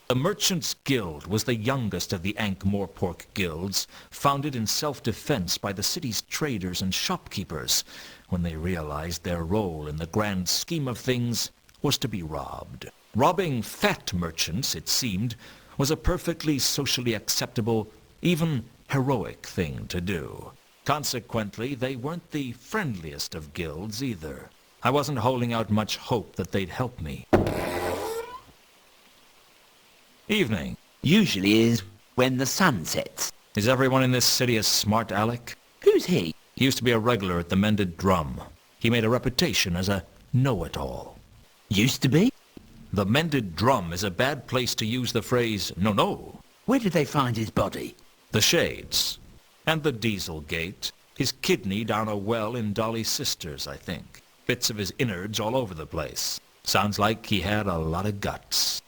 The Merchants' Guild was the youngest of the Ankh-Morpork guilds, founded in self-defense by the city's traders and shopkeepers, when they realized their role in the grand scheme of things was to be robbed. Robbing fat merchants, it seemed, was a perfectly socially acceptable, even heroic thing to do. Consequently, they weren't the friendliest of guilds either. I wasn't holding out much hope that they'd help me. Evening. Usually is when the sun sets. Is everyone in this city a smart aleck? Who's he? He used to be a regular at the Mended Drum. He made a reputation as a know-it-all. Used to be? The Mended Drum is a bad place to use the phrase no. Where did they find his body? The Shades. And the Diesel Gate. His kidney down a well in Dolly's sister's, I think. Bits of his innards all over the place. Sounds like he had a lot of guts.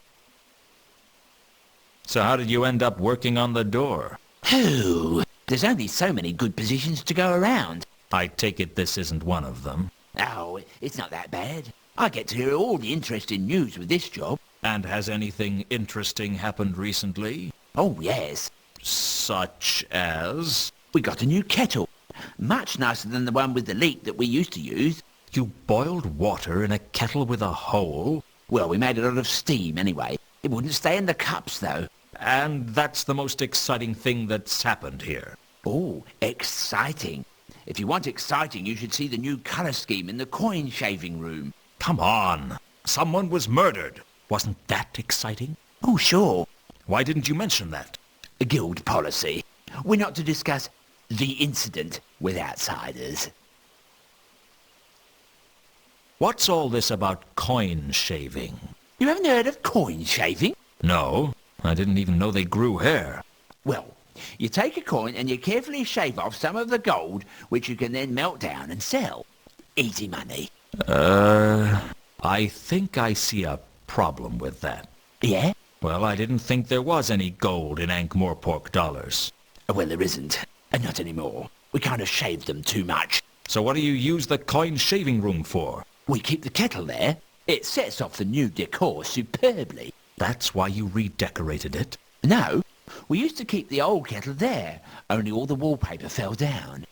So how did you end up working on the door? Oh, there's only so many good positions to go around. I take it this isn't one of them. Oh, it's not that bad. I get to hear all the interesting news with this job. And has anything interesting happened recently? Oh, yes. Such as? We got a new kettle. Much nicer than the one with the leak that we used to use. You boiled water in a kettle with a hole? Well, we made a lot of steam anyway. It wouldn't stay in the cups, though. And that's the most exciting thing that's happened here. Oh, exciting. If you want exciting, you should see the new colour scheme in the coin shaving room. Come on. Someone was murdered. Wasn't that exciting? Oh, sure. Why didn't you mention that? A guild policy. We're not to discuss the incident with outsiders. What's all this about coin shaving? You haven't heard of coin shaving? No. I didn't even know they grew hair. Well, you take a coin and you carefully shave off some of the gold, which you can then melt down and sell. Easy money. I think I see a problem with that. Yeah? Well, I didn't think there was any gold in Ankh-Morpork dollars. Well, there isn't. Not anymore. We kind of shaved them too much. So what do you use the coin shaving room for? We keep the kettle there. It sets off the new decor superbly. That's why you redecorated it? No, we used to keep the old kettle there, only all the wallpaper fell down.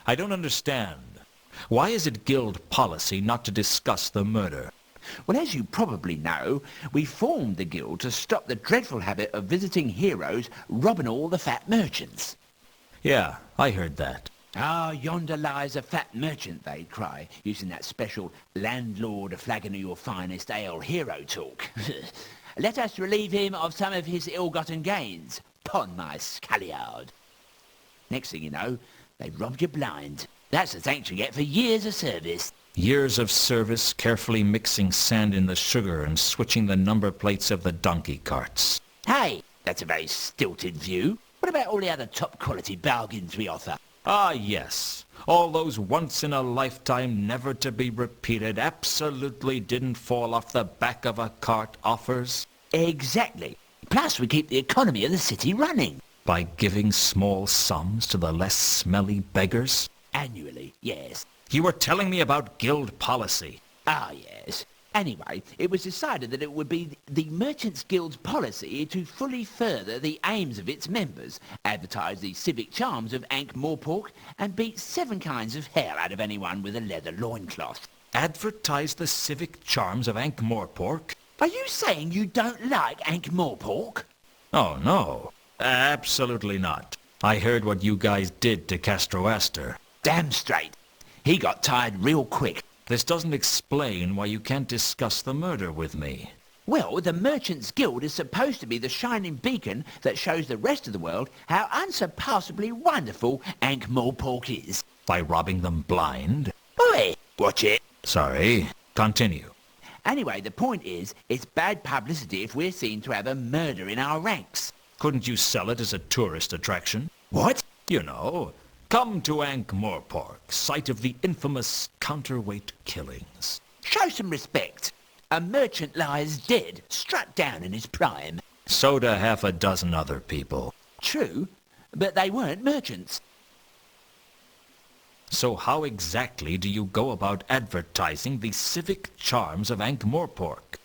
I don't understand. Why is it guild policy not to discuss the murder? Well, as you probably know, we formed the guild to stop the dreadful habit of visiting heroes robbing all the fat merchants. Yeah, I heard that. Ah, yonder lies a fat merchant, they'd cry, using that special landlord a flagon of your finest ale hero talk. Let us relieve him of some of his ill-gotten gains. Pon my scalliard. Next thing you know, they robbed you blind. That's the thanks you get for years of service. Years of service, carefully mixing sand in the sugar and switching the number plates of the donkey carts. Hey, that's a very stilted view. What about all the other top-quality bargains we offer? Ah, yes. All those once-in-a-lifetime, never-to-be-repeated, absolutely didn't fall off the back of a cart offers. Exactly. Plus, we keep the economy of the city running. By giving small sums to the less smelly beggars? Annually, yes. You were telling me about guild policy. Ah, yes. Anyway, it was decided that it would be the Merchants Guild's policy to fully further the aims of its members, advertise the civic charms of Ankh-Morpork, and beat 7 kinds of hell out of anyone with a leather loincloth. Advertise the civic charms of Ankh-Morpork? Are you saying you don't like Ankh-Morpork? Oh, no. Absolutely not. I heard what you guys did to Castroaster. Damn straight. He got tired real quick. This doesn't explain why you can't discuss the murder with me. Well, the Merchants Guild is supposed to be the shining beacon that shows the rest of the world how unsurpassably wonderful Ankh-Morpork is. By robbing them blind? Oi! Watch it. Sorry. Continue. Anyway, the point is, it's bad publicity if we're seen to have a murder in our ranks. Couldn't you sell it as a tourist attraction? What? You know, come to Ankh-Morpork, site of the infamous counterweight killings. Show some respect. A merchant lies dead, struck down in his prime. So do half a dozen other people. True, but they weren't merchants. So how exactly do you go about advertising the civic charms of Ankh-Morpork?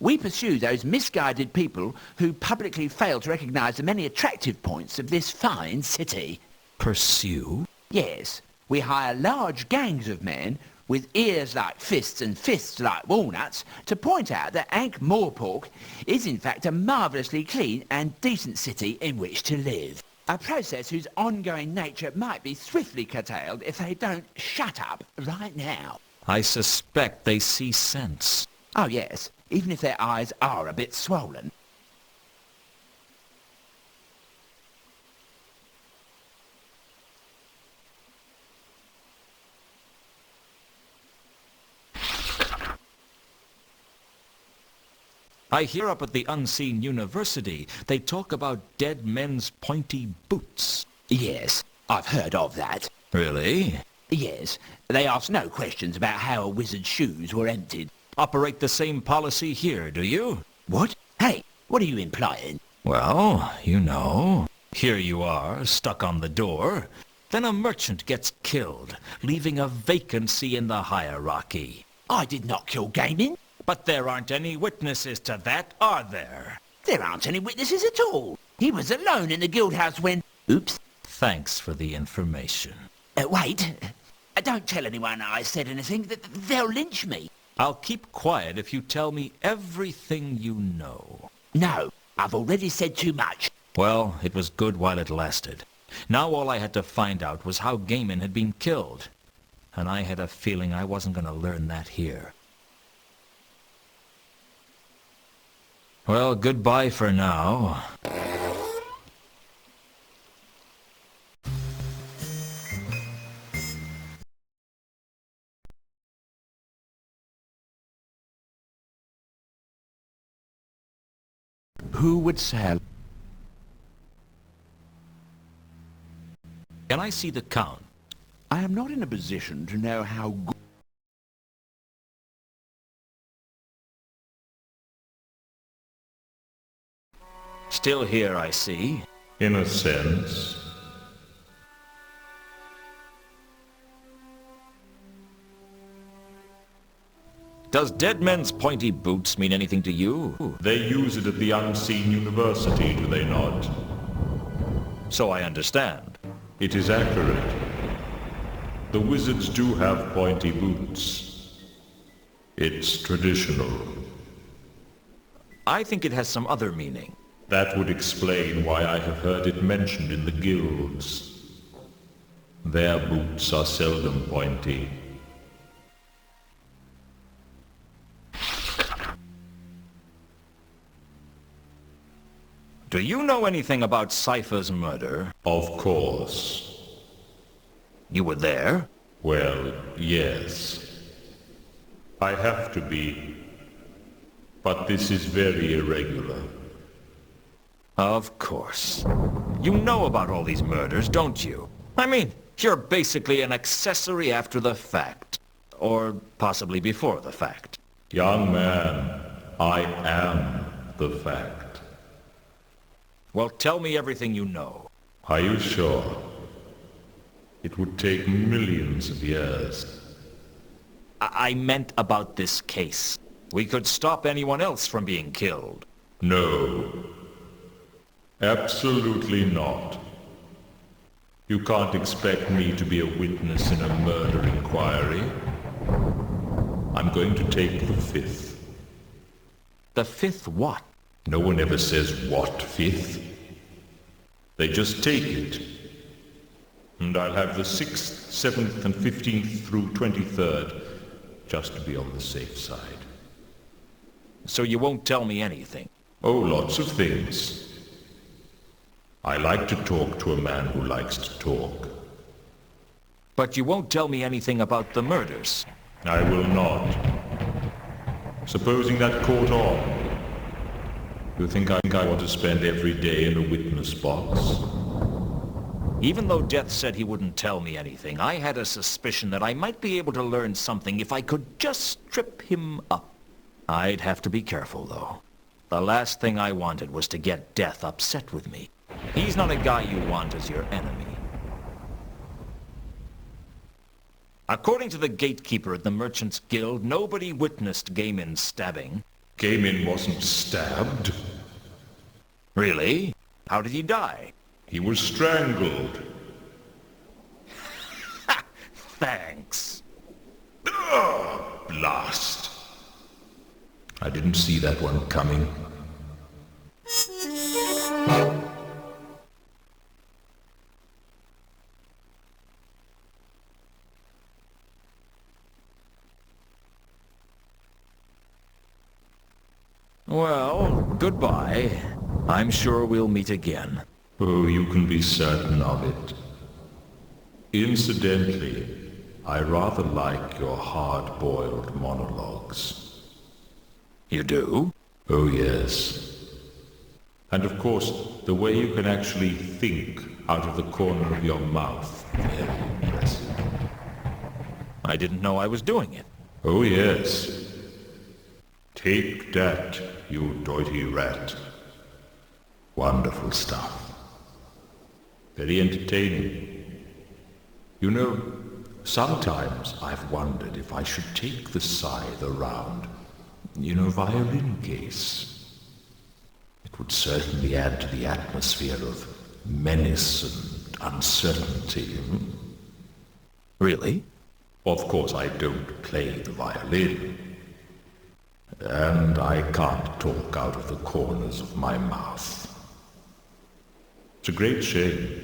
We pursue those misguided people who publicly fail to recognise the many attractive points of this fine city. Pursue? Yes, we hire large gangs of men with ears like fists and fists like walnuts to point out that Ankh-Morpork is in fact a marvellously clean and decent city in which to live. A process whose ongoing nature might be swiftly curtailed if they don't shut up right now. I suspect they see sense. Oh yes, even if their eyes are a bit swollen. I hear up at the Unseen University they talk about dead men's pointy boots. Yes, I've heard of that. Really? Yes, they ask no questions about how a wizard's shoes were emptied. Operate the same policy here, do you? What? Hey, what are you implying? Well, you know, here you are, stuck on the door. Then a merchant gets killed, leaving a vacancy in the hierarchy. I did not kill Gaming. But there aren't any witnesses to that, are there? There aren't any witnesses at all. He was alone in the guild house when... Oops. Thanks for the information. Wait. Don't tell anyone I said anything. They'll lynch me. I'll keep quiet if you tell me everything you know. No, I've already said too much. Well, it was good while it lasted. Now all I had to find out was how Gaiman had been killed. And I had a feeling I wasn't going to learn that here. Well, goodbye for now. Who would sell? Can I see the count? I am not in a position to know how good... Still here, I see. In a sense. Does dead men's pointy boots mean anything to you? They use it at the Unseen University, do they not? So I understand. It is accurate. The wizards do have pointy boots. It's traditional. I think it has some other meaning. That would explain why I have heard it mentioned in the guilds. Their boots are seldom pointy. Do you know anything about Cypher's murder? Of course. You were there? Well, yes. I have to be. But this is very irregular. Of course. You know about all these murders, don't you? I mean, you're basically an accessory after the fact. Or possibly before the fact. Young man, I am the fact. Well, tell me everything you know. Are you sure? It would take millions of years. I meant about this case. We could stop anyone else from being killed. No. Absolutely not. You can't expect me to be a witness in a murder inquiry. I'm going to take the fifth. The fifth what? No one ever says what fifth. They just take it. And I'll have the 6th, 7th, and 15th through 23rd, just to be on the safe side. So you won't tell me anything? Oh, lots of things. I like to talk to a man who likes to talk. But you won't tell me anything about the murders? I will not. Supposing that caught on. You think I want to spend every day in a witness box? Even though Death said he wouldn't tell me anything, I had a suspicion that I might be able to learn something if I could just strip him up. I'd have to be careful, though. The last thing I wanted was to get Death upset with me. He's not a guy you want as your enemy. According to the gatekeeper at the Merchants Guild, nobody witnessed Gaiman's stabbing. Gaimin wasn't stabbed. Really? How did he die? He was strangled. Thanks. Blast. I didn't see that one coming. Well, goodbye. I'm sure we'll meet again. Oh, you can be certain of it. Incidentally, I rather like your hard-boiled monologues. You do? Oh, yes. And of course, the way you can actually think out of the corner of your mouth. Very impressive. I didn't know I was doing it. Oh, yes. Take that, you doity rat. Wonderful stuff. Very entertaining. You know, sometimes I've wondered if I should take the scythe around, violin case. It would certainly add to the atmosphere of menace and uncertainty. Really? Of course, I don't play the violin. And I can't talk out of the corners of my mouth. It's a great shame.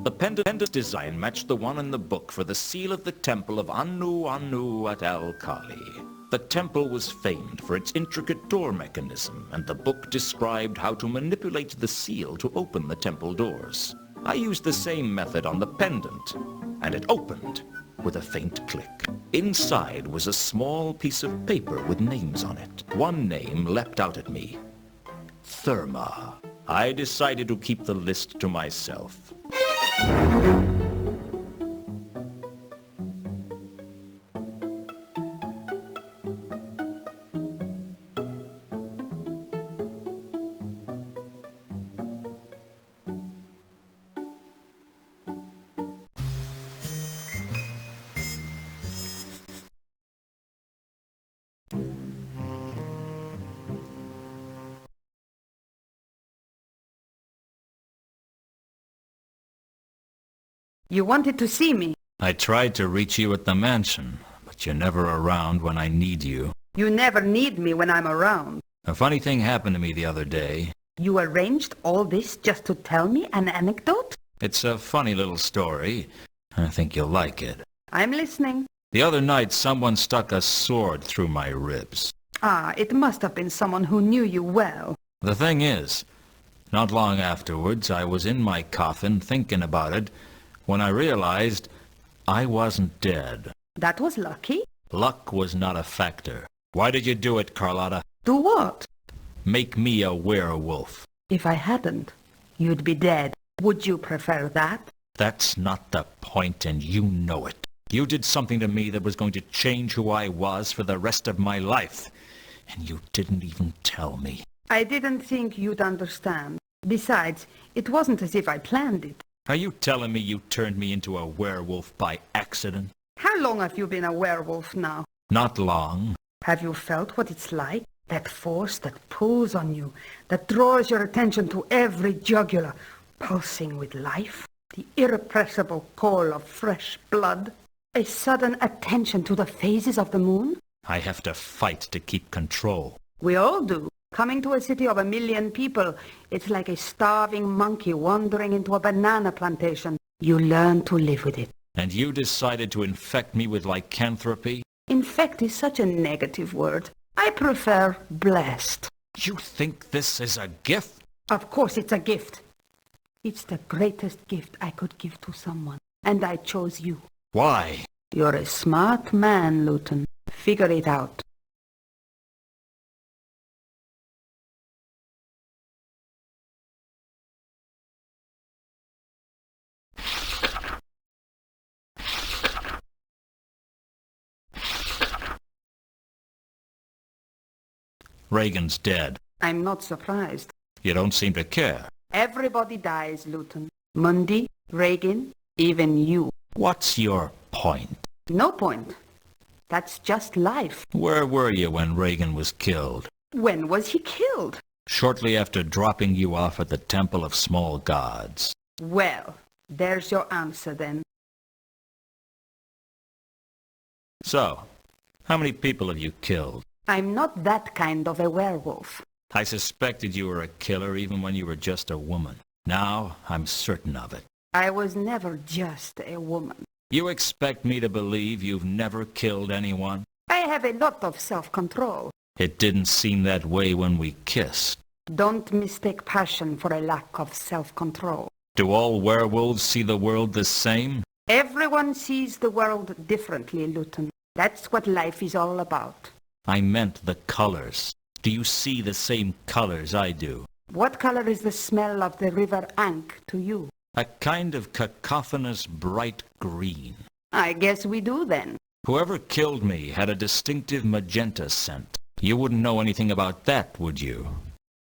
The pendant's design matched the one in the book for the seal of the temple of Anu Anu at Al-Kali. The temple was famed for its intricate door mechanism, and the book described how to manipulate the seal to open the temple doors. I used the same method on the pendant, and it opened with a faint click. Inside was a small piece of paper with names on it. One name leapt out at me. Therma. I decided to keep the list to myself. You wanted to see me. I tried to reach you at the mansion, but you're never around when I need you. You never need me when I'm around. A funny thing happened to me the other day. You arranged all this just to tell me an anecdote? It's a funny little story. I think you'll like it. I'm listening. The other night, someone stuck a sword through my ribs. Ah, it must have been someone who knew you well. The thing is, not long afterwards, I was in my coffin thinking about it when I realized I wasn't dead. That was lucky. Luck was not a factor. Why did you do it, Carlotta? Do what? Make me a werewolf. If I hadn't, you'd be dead. Would you prefer that? That's not the point, and you know it. You did something to me that was going to change who I was for the rest of my life, and you didn't even tell me. I didn't think you'd understand. Besides, it wasn't as if I planned it. Are you telling me you turned me into a werewolf by accident? How long have you been a werewolf now? Not long. Have you felt what it's like? That force that pulls on you, that draws your attention to every jugular, pulsing with life? The irrepressible call of fresh blood? A sudden attention to the phases of the moon? I have to fight to keep control. We all do. Coming to a city of 1 million people, it's like a starving monkey wandering into a banana plantation. You learn to live with it. And you decided to infect me with lycanthropy? Infect is such a negative word. I prefer blessed. You think this is a gift? Of course it's a gift. It's the greatest gift I could give to someone. and I chose you. Why? You're a smart man, Luton. Figure it out. Reagan's dead. I'm not surprised. You don't seem to care. Everybody dies, Luton. Mundy, Reagan, even you. What's your point? No point. That's just life. Where were you when Reagan was killed? When was he killed? Shortly after dropping you off at the Temple of Small Gods. Well, there's your answer then. So, how many people have you killed? I'm not that kind of a werewolf. I suspected you were a killer even when you were just a woman. Now, I'm certain of it. I was never just a woman. You expect me to believe you've never killed anyone? I have a lot of self-control. It didn't seem that way when we kissed. Don't mistake passion for a lack of self-control. Do all werewolves see the world the same? Everyone sees the world differently, Luton. That's what life is all about. I meant the colors. Do you see the same colors I do? What color is the smell of the River Ankh to you? A kind of cacophonous bright green. I guess we do then. Whoever killed me had a distinctive magenta scent. You wouldn't know anything about that, would you?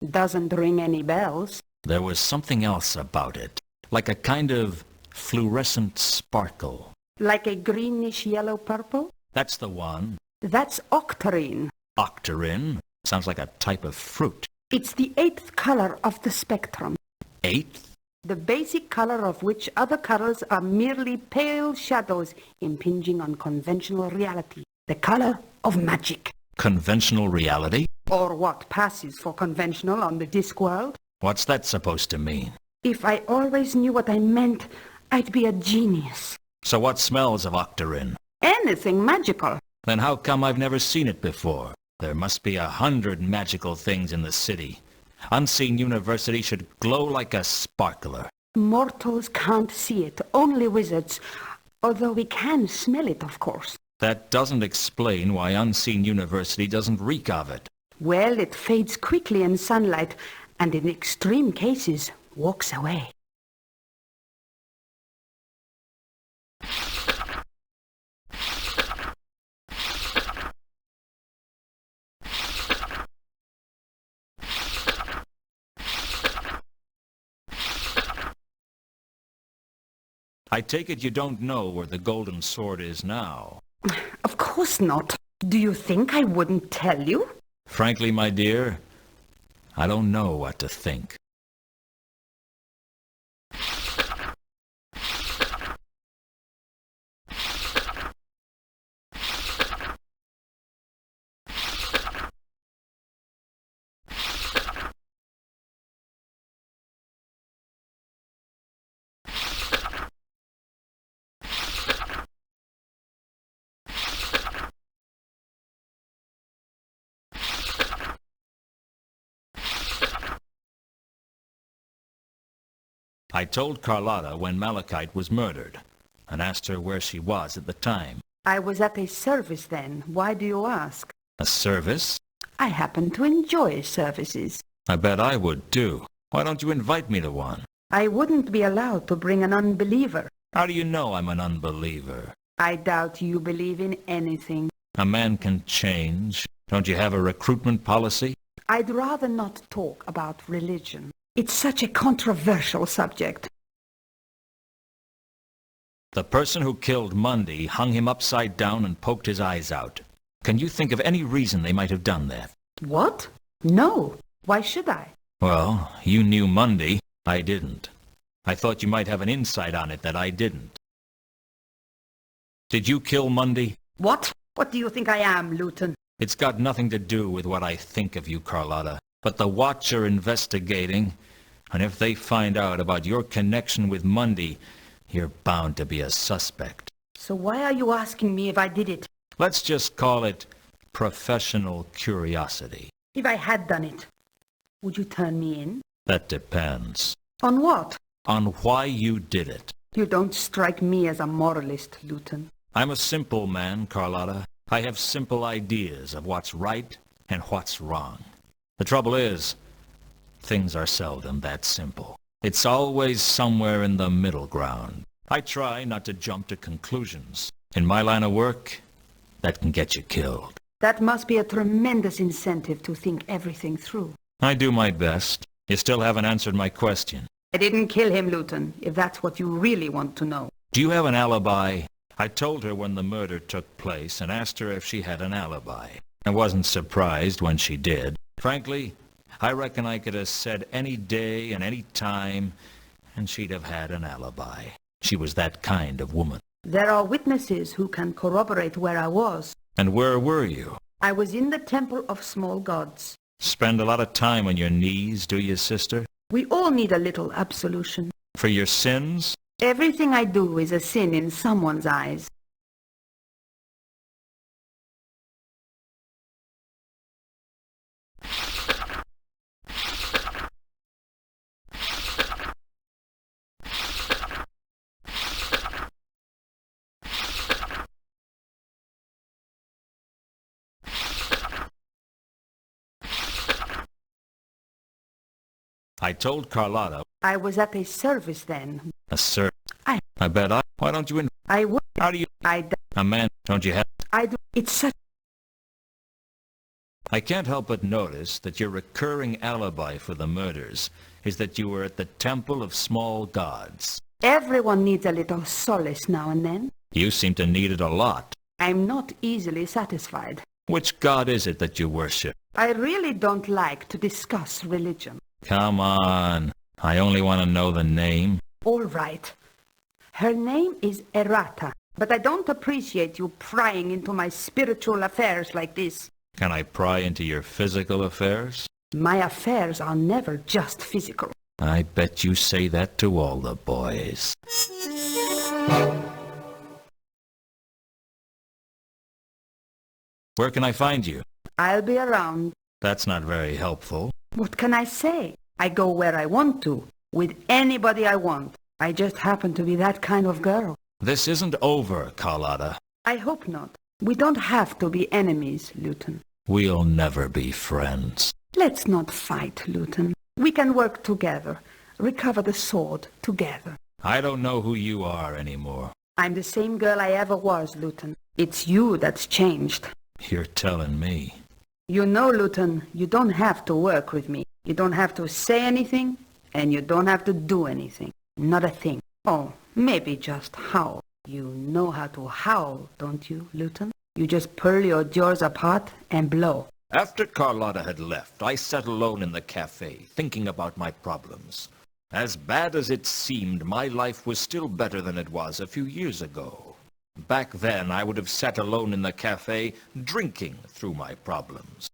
Doesn't ring any bells. There was something else about it, like a kind of fluorescent sparkle. Like a greenish yellow-purple? That's the one. That's octarine. Octarine? Sounds like a type of fruit. It's the 8th color of the spectrum. 8th? The basic color of which other colors are merely pale shadows impinging on conventional reality. The color of magic. Conventional reality? Or what passes for conventional on the Discworld. What's that supposed to mean? If I always knew what I meant, I'd be a genius. So what smells of octarine? Anything magical. Then how come I've never seen it before? There must be 100 magical things in the city. Unseen University should glow like a sparkler. Mortals can't see it, only wizards. Although we can smell it, of course. That doesn't explain why Unseen University doesn't reek of it. Well, it fades quickly in sunlight, and in extreme cases, walks away. I take it you don't know where the golden sword is now. Of course not. Do you think I wouldn't tell you? Frankly, my dear, I don't know what to think. I told Carlotta when Malachite was murdered, and asked her where she was at the time. I was at a service then. Why do you ask? A service? I happen to enjoy services. I bet I would, too. Why don't you invite me to one? I wouldn't be allowed to bring an unbeliever. How do you know I'm an unbeliever? I doubt you believe in anything. A man can change. Don't you have a recruitment policy? I'd rather not talk about religion. It's such a controversial subject. The person who killed Mundy hung him upside down and poked his eyes out. Can you think of any reason they might have done that? What? No. Why should I? Well, you knew Mundy. I didn't. I thought you might have an insight on it that I didn't. Did you kill Mundy? What? What do you think I am, Luton? It's got nothing to do with what I think of you, Carlotta. But the Watch are investigating, and if they find out about your connection with Mundy, you're bound to be a suspect. So why are you asking me if I did it? Let's just call it professional curiosity. If I had done it, would you turn me in? That depends. On what? On why you did it. You don't strike me as a moralist, Luton. I'm a simple man, Carlotta. I have simple ideas of what's right and what's wrong. The trouble is, things are seldom that simple. It's always somewhere in the middle ground. I try not to jump to conclusions. In my line of work, that can get you killed. That must be a tremendous incentive to think everything through. I do my best. You still haven't answered my question. I didn't kill him, Luton, if that's what you really want to know. Do you have an alibi? I told her when the murder took place and asked her if she had an alibi. I wasn't surprised when she did. Frankly, I reckon I could have said any day and any time, and she'd have had an alibi. She was that kind of woman. There are witnesses who can corroborate where I was. And where were you? I was in the Temple of Small Gods. Spend a lot of time on your knees, do you, sister? We all need a little absolution. For your sins? Everything I do is a sin in someone's eyes. I told Carlotta. I was at a service then. A sir. I bet I... Why don't you... I would... How do you... I... A man, don't you have... I do... It's such... I can't help but notice that your recurring alibi for the murders is that you were at the Temple of Small Gods. Everyone needs a little solace now and then. You seem to need it a lot. I'm not easily satisfied. Which god is it that you worship? I really don't like to discuss religion. Come on. I only want to know the name. All right. Her name is Errata, but I don't appreciate you prying into my spiritual affairs like this. Can I pry into your physical affairs? My affairs are never just physical. I bet you say that to all the boys. Where can I find you? I'll be around. That's not very helpful. What can I say? I go where I want to, with anybody I want. I just happen to be that kind of girl. This isn't over, Carlotta. I hope not. We don't have to be enemies, Luton. We'll never be friends. Let's not fight, Luton. We can work together, recover the sword together. I don't know who you are anymore. I'm the same girl I ever was, Luton. It's you that's changed. You're telling me. You know, Luton, you don't have to work with me. You don't have to say anything, and you don't have to do anything. Not a thing. Oh, maybe just howl. You know how to howl, don't you, Luton? You just pull your jaws apart and blow. After Carlotta had left, I sat alone in the cafe, thinking about my problems. As bad as it seemed, my life was still better than it was a few years ago. Back then, I would have sat alone in the cafe, drinking through my problems.